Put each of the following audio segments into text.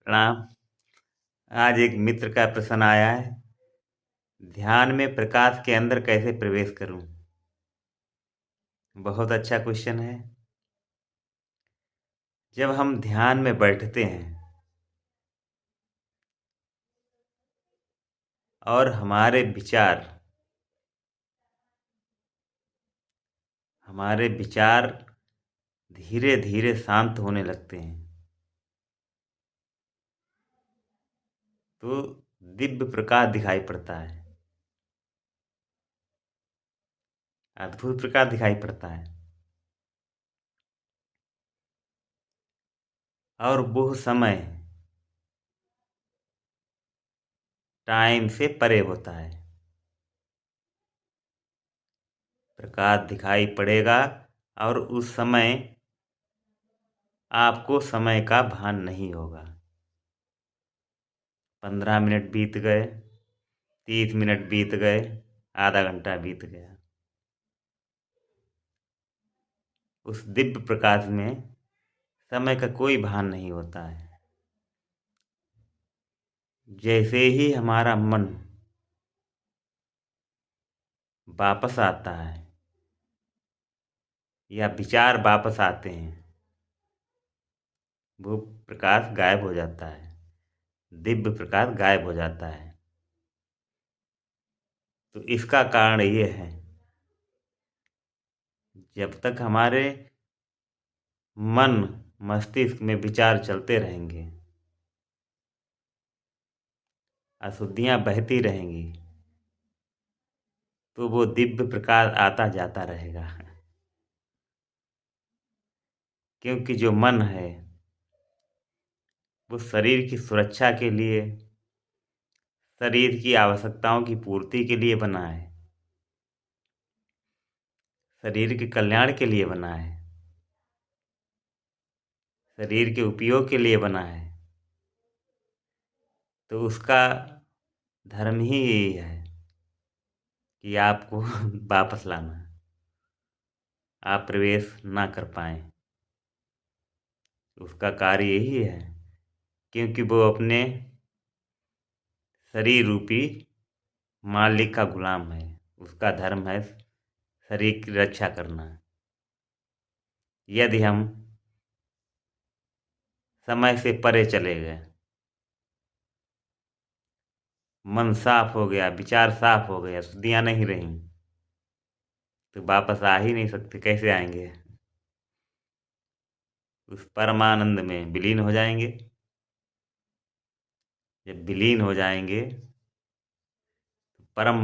प्रणाम। आज एक मित्र का प्रश्न आया है, ध्यान में प्रकाश के अंदर कैसे प्रवेश करूं? बहुत अच्छा क्वेश्चन है। जब हम ध्यान में बैठते हैं और हमारे विचार धीरे धीरे शांत होने लगते हैं, तो दिव्य प्रकाश दिखाई पड़ता है, अद्भुत प्रकाश दिखाई पड़ता है। और वो समय टाइम से परे होता है। प्रकाश दिखाई पड़ेगा और उस समय आपको समय का भान नहीं होगा। 15 मिनट बीत गए, 30 मिनट बीत गए, आधा घंटा बीत गया। उस दिव्य प्रकाश में समय का कोई भान नहीं होता है। जैसे ही हमारा मन वापस आता है या विचार वापस आते हैं, वो प्रकाश गायब हो जाता है, दिव्य प्रकाश गायब हो जाता है। तो इसका कारण ये है, जब तक हमारे मन मस्तिष्क में विचार चलते रहेंगे, अशुद्धियां बहती रहेंगी, तो वो दिव्य प्रकाश आता जाता रहेगा। क्योंकि जो मन है वो शरीर की सुरक्षा के लिए, शरीर की आवश्यकताओं की पूर्ति के लिए बना है, शरीर के कल्याण के लिए बना है, शरीर के उपयोग के लिए बना है। तो उसका धर्म ही यही है कि आपको वापस लाना, आप प्रवेश ना कर पाए। उसका कार्य यही है, क्योंकि वो अपने शरीर रूपी मालिक का गुलाम है। उसका धर्म है शरीर की रक्षा करना। यदि हम समय से परे चले गए, मन साफ हो गया, विचार साफ हो गया, अशुद्धियां नहीं रहीं, तो वापस आ ही नहीं सकते। कैसे आएंगे? उस परमानंद में विलीन हो जाएंगे। जब विलीन हो जाएंगे तो परम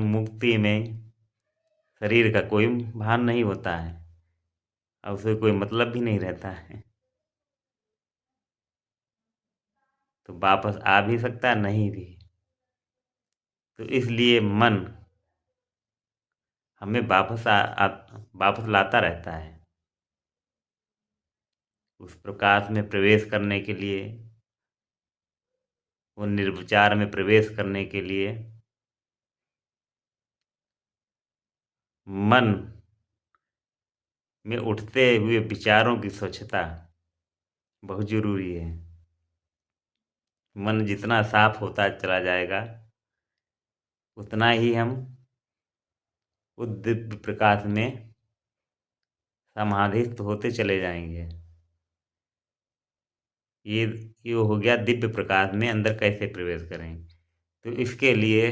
मुक्ति में शरीर का कोई भान नहीं होता है और उसे कोई मतलब भी नहीं रहता है। तो वापस आ भी सकता है, नहीं भी। तो इसलिए मन हमें वापस लाता रहता है। उस प्रकाश में प्रवेश करने के लिए, वो निर्विचार में प्रवेश करने के लिए मन में उठते हुए विचारों की स्वच्छता बहुत जरूरी है। मन जितना साफ होता चला जाएगा, उतना ही हम उस दिव्य प्रकाश में समाधिस्थ होते चले जाएंगे। ये ये हो गया दिव्य प्रकाश में अंदर कैसे प्रवेश करें। तो इसके लिए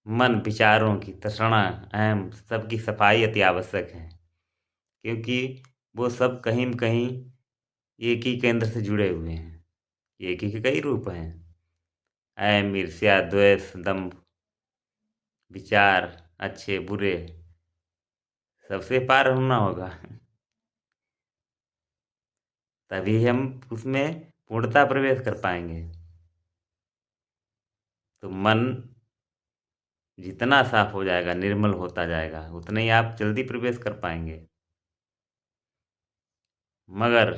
मन विचारों की तृष्णा एवं सबकी सफाई अति आवश्यक है, क्योंकि वो सब कहीं न कहीं एक ही केंद्र से जुड़े हुए हैं। एक ही के कई रूप हैं। अहम, ईर्ष्या, द्वेष, दंभ, विचार अच्छे बुरे, सबसे पार होना होगा, तभी हम उसमें पूर्णता प्रवेश कर पाएंगे। तो मन जितना साफ हो जाएगा, निर्मल होता जाएगा, उतने ही आप जल्दी प्रवेश कर पाएंगे। मगर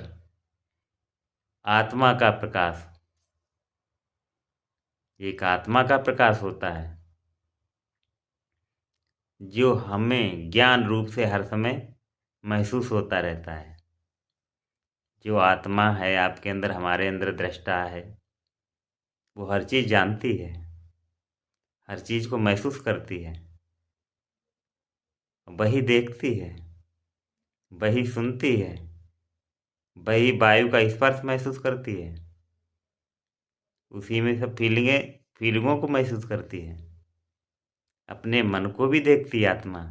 आत्मा का प्रकाश एक आत्मा का प्रकाश होता है, जो हमें ज्ञान रूप से हर समय महसूस होता रहता है। जो आत्मा है आपके अंदर, हमारे अंदर दृष्टा है, वो हर चीज़ जानती है, हर चीज़ को महसूस करती है, वही देखती है, वही सुनती है, वही वायु का स्पर्श महसूस करती है, उसी में सब फीलिंगों को महसूस करती है। अपने मन को भी देखती है आत्मा,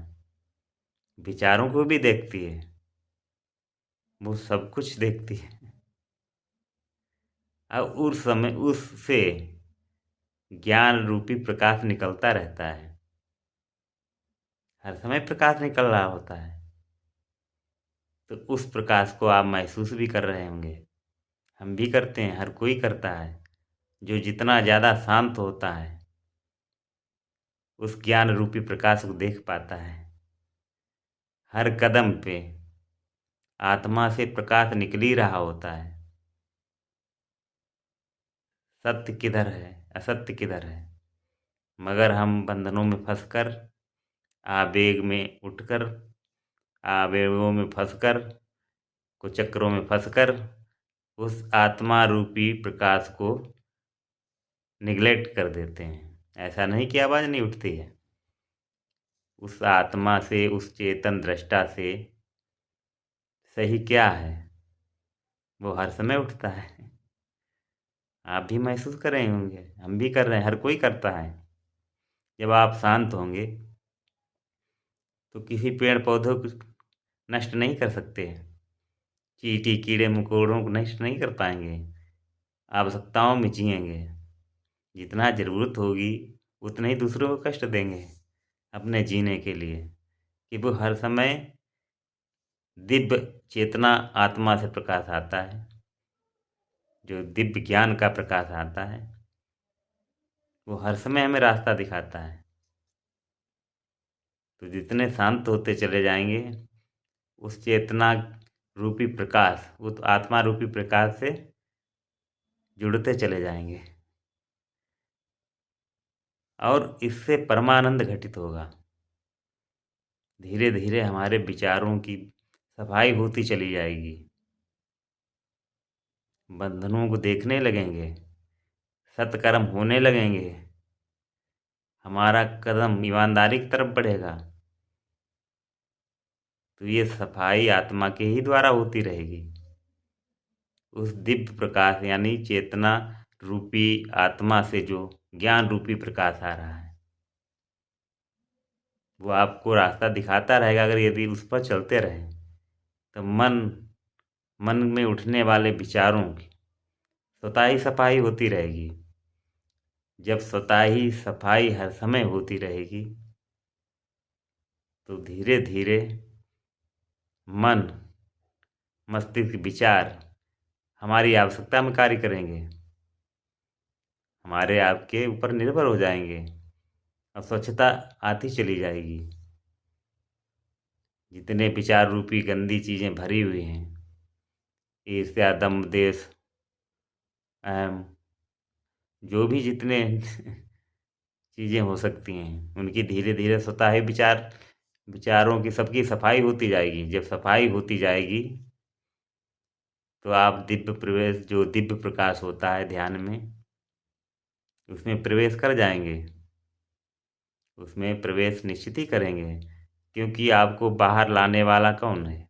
विचारों को भी देखती है, वो सब कुछ देखती है। अब उस समय उससे ज्ञान रूपी प्रकाश निकलता रहता है, हर समय प्रकाश निकल रहा होता है। तो उस प्रकाश को आप महसूस भी कर रहे होंगे, हम भी करते हैं, हर कोई करता है। जो जितना ज़्यादा शांत होता है, उस ज्ञान रूपी प्रकाश को देख पाता है। हर कदम पे आत्मा से प्रकाश निकल ही रहा होता है। सत्य किधर है, असत्य किधर है, मगर हम बंधनों में फंसकर, आवेग में उठकर, आवेगों में फंसकर, कुचक्रों में फंसकर उस आत्मा रूपी प्रकाश को निगलेक्ट कर देते हैं। ऐसा नहीं कि आवाज़ नहीं उठती है, उस आत्मा से, उस चेतन दृष्टा से सही क्या है, वो हर समय उठता है। आप भी महसूस कर रहे होंगे, हम भी कर रहे हैं, हर कोई करता है। जब आप शांत होंगे तो किसी पेड़ पौधों को नष्ट नहीं कर सकते, चींटी कीड़े मकोड़ों को नष्ट नहीं कर पाएंगे, आवश्यकताओं में जिएंगे। जितना ज़रूरत होगी उतना ही दूसरों को कष्ट देंगे अपने जीने के लिए, कि वो हर समय दिव्य चेतना आत्मा से प्रकाश आता है, जो दिव्य ज्ञान का प्रकाश आता है, वो हर समय हमें रास्ता दिखाता है। तो जितने शांत होते चले जाएंगे, उस चेतना रूपी प्रकाश, उस आत्मा रूपी प्रकाश से जुड़ते चले जाएंगे और इससे परमानंद घटित होगा। धीरे धीरे हमारे विचारों की सफाई होती चली जाएगी, बंधनों को देखने लगेंगे, सत्कर्म होने लगेंगे, हमारा कदम ईमानदारी की तरफ बढ़ेगा। तो ये सफाई आत्मा के ही द्वारा होती रहेगी। उस दिव्य प्रकाश यानी चेतना रूपी आत्मा से जो ज्ञान रूपी प्रकाश आ रहा है, वो आपको रास्ता दिखाता रहेगा। अगर यदि उस पर चलते रहें तो मन में उठने वाले विचारों की स्वतः ही सफाई होती रहेगी। जब स्वतः ही सफाई हर समय होती रहेगी तो धीरे धीरे मन, मस्तिष्क, विचार हमारी आवश्यकता में कार्य करेंगे, हमारे आपके ऊपर निर्भर हो जाएंगे और स्वच्छता आती चली जाएगी। जितने विचार रूपी गंदी चीज़ें भरी हुई हैं, ईर्ष्या, दम्भ, द्वेष, अहम, जो भी जितने चीज़ें हो सकती हैं, उनकी धीरे धीरे स्वतः ही विचारों की सबकी सफाई होती जाएगी। जब सफाई होती जाएगी तो आप जो दिव्य प्रकाश होता है ध्यान में, उसमें प्रवेश कर जाएंगे। उसमें प्रवेश निश्चित ही करेंगे, क्योंकि आपको बाहर लाने वाला कौन है?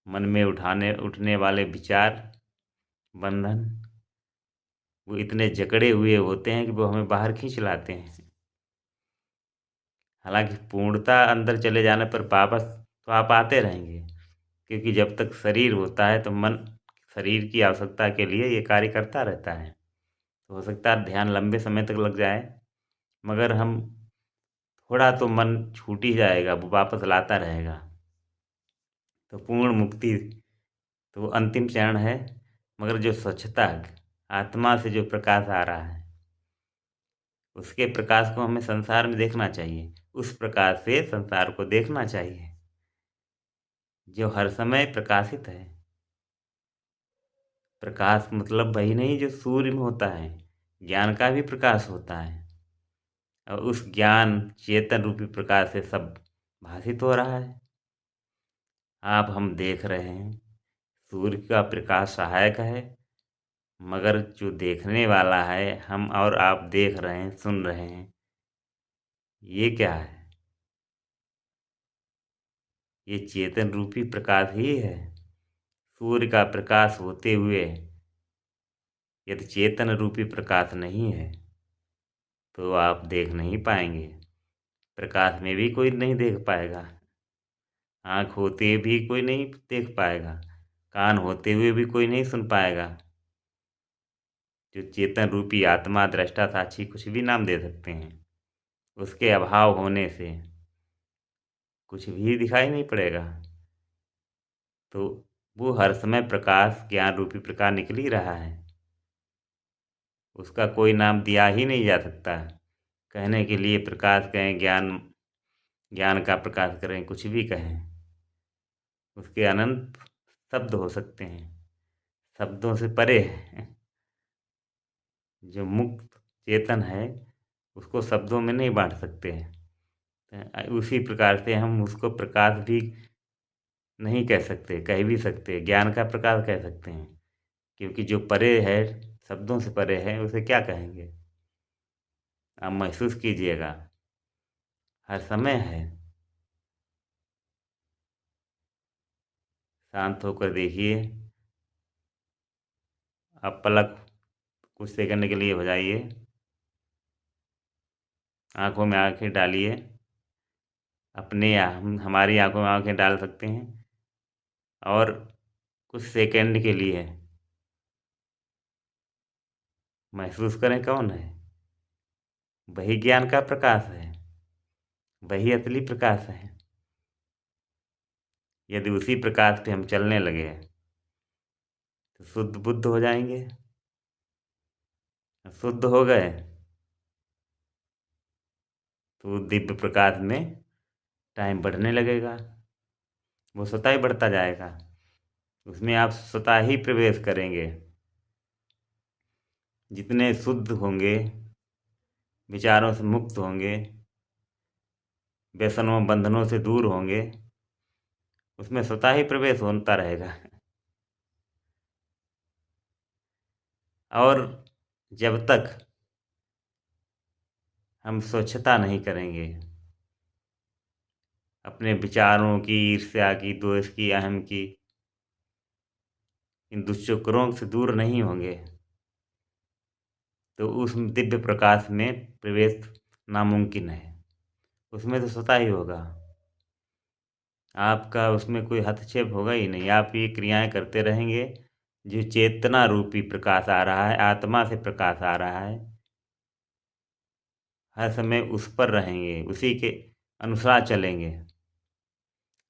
मन में उठने वाले विचार, बंधन, वो इतने जकड़े हुए होते हैं कि वो हमें बाहर खींच लाते हैं। हालांकि पूर्णता अंदर चले जाने पर वापस तो आप आते रहेंगे, क्योंकि जब तक शरीर होता है तो मन शरीर की आवश्यकता के लिए ये कार्य करता रहता है। तो हो सकता है ध्यान लंबे समय तक लग जाए, मगर हम थोड़ा तो मन छूट ही जाएगा, वो वापस लाता रहेगा। तो पूर्ण मुक्ति तो वो अंतिम चरण है, मगर जो स्वच्छता आत्मा से जो प्रकाश आ रहा है, उसके प्रकाश को हमें संसार में देखना चाहिए। उस प्रकाश से संसार को देखना चाहिए जो हर समय प्रकाशित है। प्रकाश मतलब वही नहीं जो सूर्य में होता है, ज्ञान का भी प्रकाश होता है, और उस ज्ञान चेतन रूपी प्रकाश से सब भाषित हो रहा है। आप हम देख रहे हैं, सूर्य का प्रकाश सहायक है, मगर जो देखने वाला है, हम और आप देख रहे हैं, सुन रहे हैं, ये क्या है? ये चेतन रूपी प्रकाश ही है। सूर्य का प्रकाश होते हुए यदि चेतन रूपी प्रकाश नहीं है तो आप देख नहीं पाएंगे। प्रकाश में भी कोई नहीं देख पाएगा, आँख होते भी कोई नहीं देख पाएगा, कान होते हुए भी कोई नहीं सुन पाएगा। जो चेतन रूपी आत्मा, दृष्टा, साक्षी, कुछ भी नाम दे सकते हैं, उसके अभाव होने से कुछ भी दिखाई नहीं पड़ेगा। तो वो हर समय प्रकाश, ज्ञान रूपी प्रकाश निकल ही रहा है। उसका कोई नाम दिया ही नहीं जा सकता। कहने के लिए प्रकाश कहें, ज्ञान, ज्ञान का प्रकाश करें, कुछ भी कहें, उसके अनंत शब्द हो सकते हैं, शब्दों से परे है। जो मुक्त चेतन है उसको शब्दों में नहीं बांट सकते हैं। उसी प्रकार से हम उसको प्रकाश भी नहीं कह सकते, कह भी सकते, ज्ञान का प्रकाश कह सकते हैं, क्योंकि जो परे है, शब्दों से परे है, उसे क्या कहेंगे? आप महसूस कीजिएगा, हर समय है। शांत होकर देखिए। आप पलक कुछ सेकंड के लिए हो जाइए, आंखों में आंखें डालिए, अपने या हमारी आंखों में आंखें डाल सकते हैं, और कुछ सेकंड के लिए महसूस करें कौन है। वही ज्ञान का प्रकाश है, वही असली प्रकाश है। यदि उसी प्रकाश पे हम चलने लगे तो शुद्ध बुद्ध हो जाएंगे। शुद्ध हो गए तो दिव्य प्रकाश में टाइम बढ़ने लगेगा, वो स्वतः ही बढ़ता जाएगा। उसमें आप स्वतः ही प्रवेश करेंगे। जितने शुद्ध होंगे, विचारों से मुक्त होंगे, व्यसनों बंधनों से दूर होंगे, उसमें स्वतः ही प्रवेश होता रहेगा। और जब तक हम स्वच्छता नहीं करेंगे, अपने विचारों की, ईर्ष्या की, द्वेष की, अहम की, इन दुष्चक्रों से दूर नहीं होंगे, तो उस दिव्य प्रकाश में प्रवेश नामुमकिन है। उसमें तो स्वतः ही होगा, आपका उसमें कोई हस्तक्षेप होगा ही नहीं। आप ये क्रियाएं करते रहेंगे। जो चेतना रूपी प्रकाश आ रहा है, आत्मा से प्रकाश आ रहा है, हर समय उस पर रहेंगे, उसी के अनुसार चलेंगे,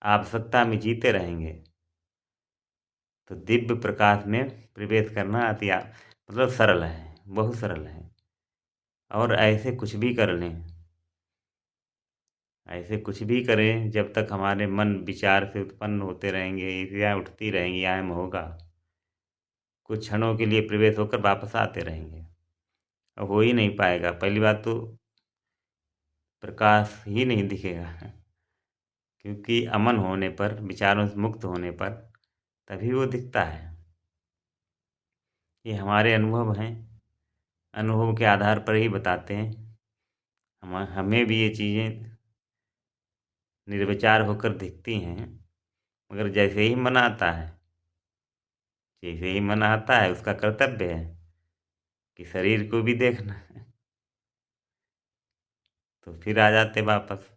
आवश्यकता में जीते रहेंगे, तो दिव्य प्रकाश में प्रवेश करना अति मतलब सरल है, बहुत सरल है। और ऐसे कुछ भी कर लें, ऐसे कुछ भी करें, जब तक हमारे मन विचार से उत्पन्न होते रहेंगे, ईर्ष्या उठती रहेंगी, अहम होगा, कुछ क्षणों के लिए प्रवेश होकर वापस आते रहेंगे, अब हो ही नहीं पाएगा। पहली बात तो प्रकाश ही नहीं दिखेगा, क्योंकि अमन होने पर, विचारों से मुक्त होने पर तभी वो दिखता है। ये हमारे अनुभव हैं, अनुभव के आधार पर ही बताते हैं। हमें भी ये चीज़ें निर्विचार होकर दिखती हैं, मगर जैसे ही मन आता है, जैसे ही मन आता है, उसका कर्तव्य है कि शरीर को भी देखना है, तो फिर आ जाते वापस।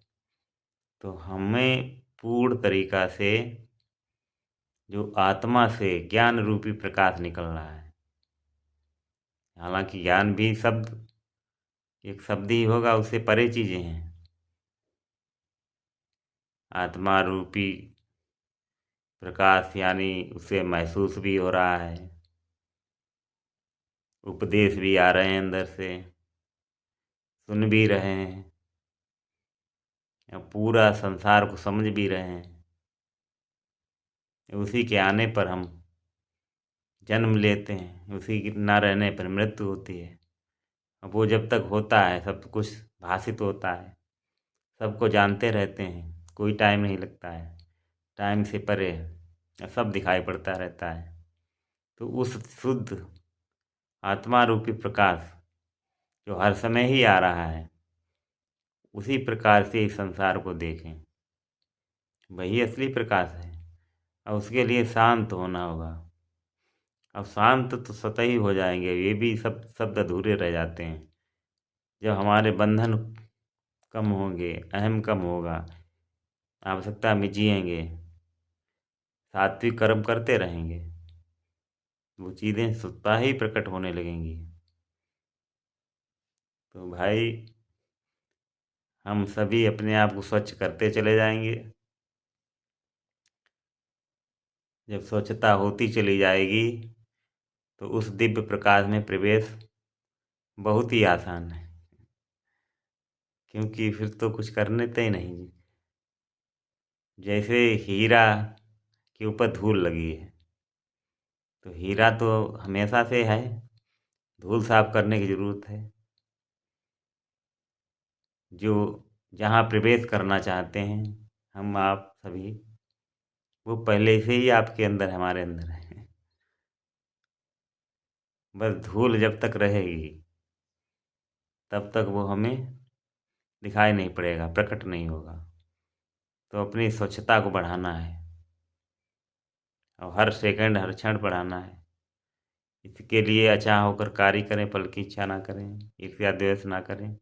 तो हमें पूर्ण तरीका से जो आत्मा से ज्ञान रूपी प्रकाश निकल रहा है, हालांकि ज्ञान भी शब्द, एक शब्द ही होगा, उससे परे चीज़ें हैं। आत्मा रूपी प्रकाश यानी उसे महसूस भी हो रहा है, उपदेश भी आ रहे हैं अंदर से, सुन भी रहे हैं, या पूरा संसार को समझ भी रहे हैं। उसी के आने पर हम जन्म लेते हैं, उसी के ना रहने पर मृत्यु होती है। अब वो जब तक होता है, सब कुछ भाषित होता है, सबको जानते रहते हैं, कोई टाइम नहीं लगता है, टाइम से परे है। सब दिखाई पड़ता रहता है। तो उस शुद्ध आत्मा रूपी प्रकाश जो हर समय ही आ रहा है, उसी प्रकार से इस संसार को देखें। वही असली प्रकाश है और उसके लिए शांत होना होगा। अब शांत तो स्वतः ही हो जाएंगे, ये भी सब शब्द अधूरे रह जाते हैं। जब हमारे बंधन कम होंगे, अहम कम होगा, आवश्यकता में जिएंगे, सात्विक कर्म करते रहेंगे, वो चीज़ें स्वतः ही प्रकट होने लगेंगी। तो भाई हम सभी अपने आप को स्वच्छ करते चले जाएंगे। जब स्वच्छता होती चली जाएगी तो उस दिव्य प्रकाश में प्रवेश बहुत ही आसान है, क्योंकि फिर तो कुछ करने तो ही नहीं। जैसे हीरा के ऊपर धूल लगी है, तो हीरा तो हमेशा से है, धूल साफ करने की ज़रूरत है। जो जहाँ प्रवेश करना चाहते हैं हम आप सभी, वो पहले से ही आपके अंदर, हमारे अंदर है। बस धूल जब तक रहेगी तब तक वो हमें दिखाई नहीं पड़ेगा, प्रकट नहीं होगा। तो अपनी स्वच्छता को बढ़ाना है और हर सेकंड हर क्षण बढ़ाना है। इसके लिए अचाह होकर कार्य करें, फल की इच्छा ना करें, ईर्ष्या द्वेष ना करें।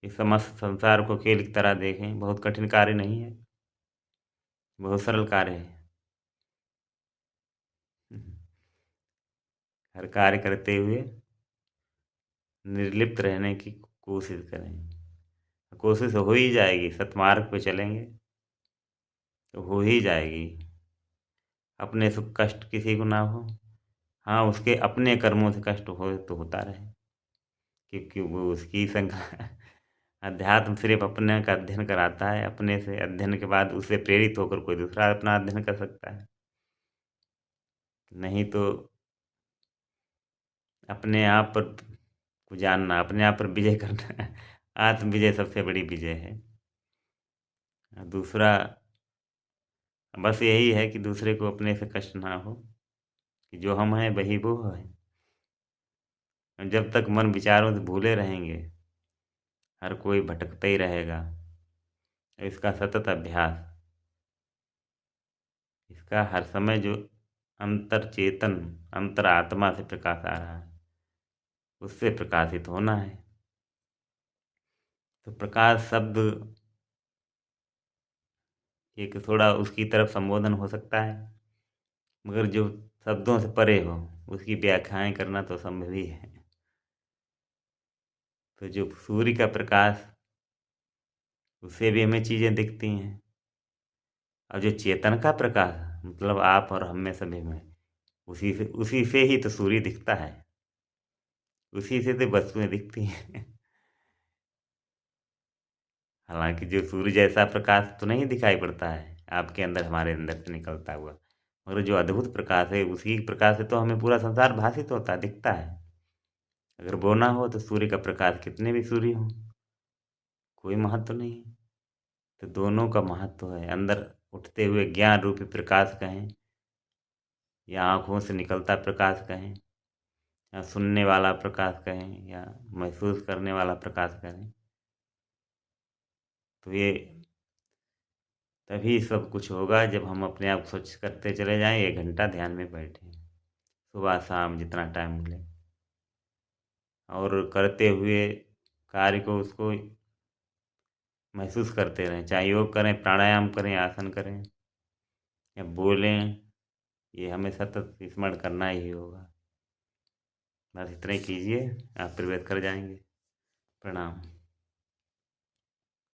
इस समस्त संसार को खेल की तरह देखें। बहुत कठिन कार्य नहीं है, बहुत सरल कार्य है। हर कार्य करते हुए निर्लिप्त रहने की कोशिश करें। कोशिश हो ही जाएगी, सतमार्ग पे चलेंगे तो हो ही जाएगी। अपने से कष्ट किसी को ना हो, हाँ उसके अपने कर्मों से कष्ट हो तो होता रहे, क्योंकि वो उसकी संख्या। अध्यात्म सिर्फ अपने का अध्ययन कराता है, अपने से अध्ययन के बाद उससे प्रेरित होकर कोई दूसरा अपना अध्ययन कर सकता है। नहीं तो अपने आप पर को जानना, अपने आप पर विजय करना। आत्म विजय सबसे बड़ी विजय है। दूसरा बस यही है कि दूसरे को अपने से कष्ट ना हो, कि जो हम हैं वही वो है। जब तक मन विचारों से भूले रहेंगे, हर कोई भटकता ही रहेगा। इसका सतत अभ्यास, इसका हर समय जो अंतर चेतन, अंतर आत्मा से प्रकाश आ रहा है, उससे प्रकाशित होना है। तो प्रकाश शब्द एक थोड़ा उसकी तरफ संबोधन हो सकता है, मगर जो शब्दों से परे हो उसकी व्याख्याएं करना तो संभव ही है। तो जो सूर्य का प्रकाश, उससे भी हमें चीज़ें दिखती हैं, और जो चेतन का प्रकाश मतलब आप और हम में सभी में, उसी से ही तो सूर्य दिखता है, उसी से तो वस्तुएं दिखती हैं। हालांकि जो सूर्य जैसा प्रकाश तो नहीं दिखाई पड़ता है आपके अंदर, हमारे अंदर से निकलता हुआ, मगर जो अद्भुत प्रकाश है उसी प्रकाश से तो हमें पूरा संसार भाषित होता दिखता है। अगर वो ना हो तो सूर्य का प्रकाश कितने भी सूर्य हों, कोई महत्व नहीं है। तो दोनों का महत्व है। अंदर उठते हुए ज्ञान रूपी प्रकाश कहें, या आँखों से निकलता प्रकाश कहें, या सुनने वाला प्रकाश कहें, या महसूस करने वाला प्रकाश कहें, तो ये तभी सब कुछ होगा जब हम अपने आप को स्वच्छ करते चले जाएं। 1 घंटा ध्यान में बैठें, सुबह शाम जितना टाइम मिले, और करते हुए कार्य को उसको महसूस करते रहें। चाहे योग करें, प्राणायाम करें, आसन करें या बोलें, ये हमें सतत स्मरण करना ही होगा। बस इतना ही कीजिए, आप प्रवेश कर जाएंगे। प्रणाम।